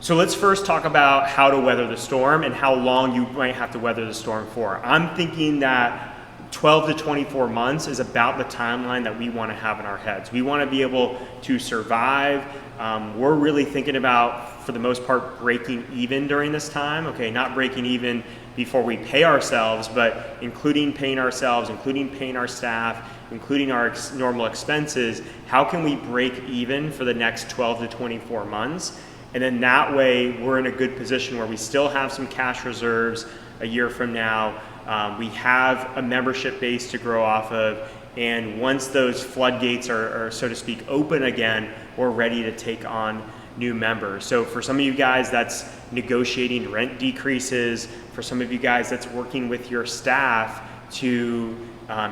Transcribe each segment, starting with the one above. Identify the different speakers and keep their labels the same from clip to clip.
Speaker 1: So let's first talk about how to weather the storm and how long you might have to weather the storm for. I'm thinking that 12 to 24 months is about the timeline that we want to have in our heads. We want to be able to survive. We're really thinking about, for the most part, breaking even during this time. Okay, not breaking even before we pay ourselves, but including paying ourselves, including paying our staff, including our normal expenses. How can we break even for the next 12 to 24 months? And then that way we're in a good position where we still have some cash reserves a year from now. We have a membership base to grow off of. And once those floodgates are, so to speak, open again, we're ready to take on new members. So for some of you guys, that's negotiating rent decreases. For some of you guys, that's working with your staff to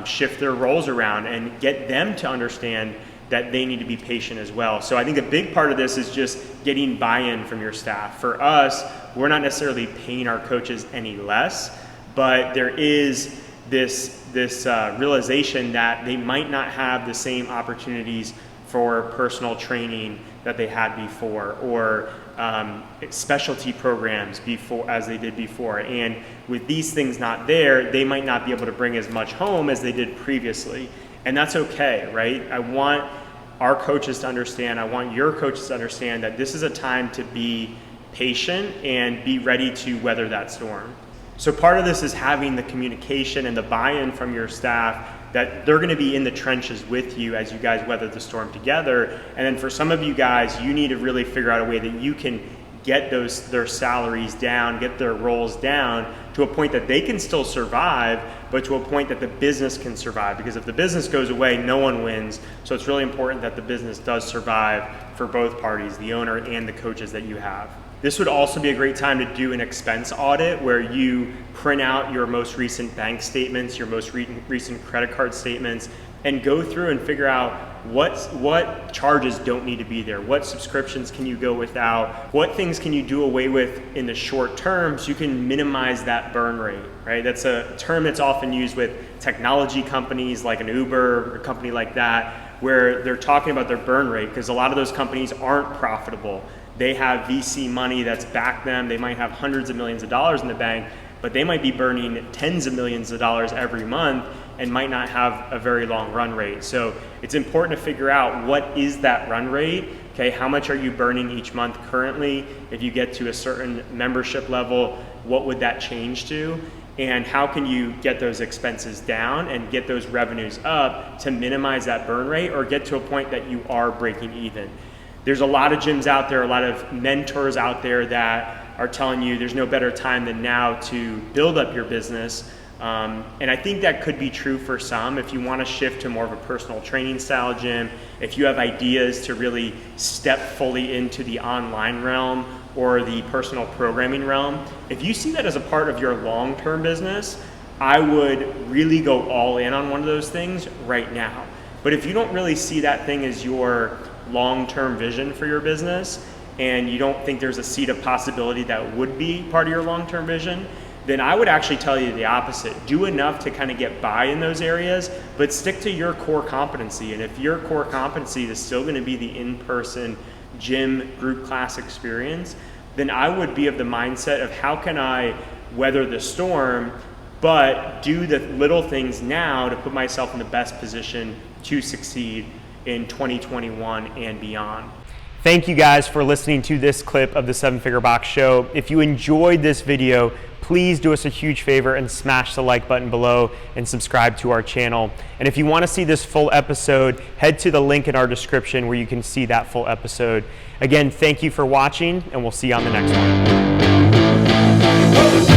Speaker 1: shift their roles around and get them to understand that they need to be patient as well. So I think a big part of this is just getting buy-in from your staff. For us, we're not necessarily paying our coaches any less, but there is this realization that they might not have the same opportunities for personal training that they had before, or specialty programs before as they did before. And with these things not there, they might not be able to bring as much home as they did previously. And that's okay, right? I want our coaches to understand, I want your coaches to understand that this is a time to be patient and be ready to weather that storm. So part of this is having the communication and the buy-in from your staff that they're going to be in the trenches with you as you guys weather the storm together. And then for some of you guys, you need to really figure out a way that you can get their salaries down, get their roles down to a point that they can still survive, but to a point that the business can survive. Because if the business goes away, no one wins. So it's really important that the business does survive for both parties, the owner and the coaches that you have. This would also be a great time to do an expense audit where you print out your most recent bank statements, your most recent credit card statements, and go through and figure out what charges don't need to be there, what subscriptions can you go without, what things can you do away with in the short term so you can minimize that burn rate, right? That's a term that's often used with technology companies like an Uber or a company like that, where they're talking about their burn rate, because a lot of those companies aren't profitable. They have VC money that's backed them. They might have hundreds of millions of dollars in the bank, but they might be burning tens of millions of dollars every month and might not have a very long run rate. So it's important to figure out what is that run rate. Okay, how much are you burning each month currently? If you get to a certain membership level, what would that change to? And how can you get those expenses down and get those revenues up to minimize that burn rate or get to a point that you are breaking even? There's a lot of gyms out there, a lot of mentors out there that are telling you there's no better time than now to build up your business. And I think that could be true for some. If you want to shift to more of a personal training style gym, if you have ideas to really step fully into the online realm or the personal programming realm, if you see that as a part of your long-term business, I would really go all in on one of those things right now. But if you don't really see that thing as your long-term vision for your business, and you don't think there's a seed of possibility that would be part of your long-term vision, then I would actually tell you the opposite. Do enough to kind of get by in those areas, but stick to your core competency. And if your core competency is still going to be the in-person gym group class experience, then I would be of the mindset of how can I weather the storm, but do the little things now to put myself in the best position to succeed in 2021 and beyond. Thank you guys for listening to this clip of the 7 Figure Box Show. If you enjoyed this video, please do us a huge favor and smash the like button below and subscribe to our channel. And if you want to see this full episode, head to the link in our description where you can see that full episode. Again, thank you for watching, and we'll see you on the next one.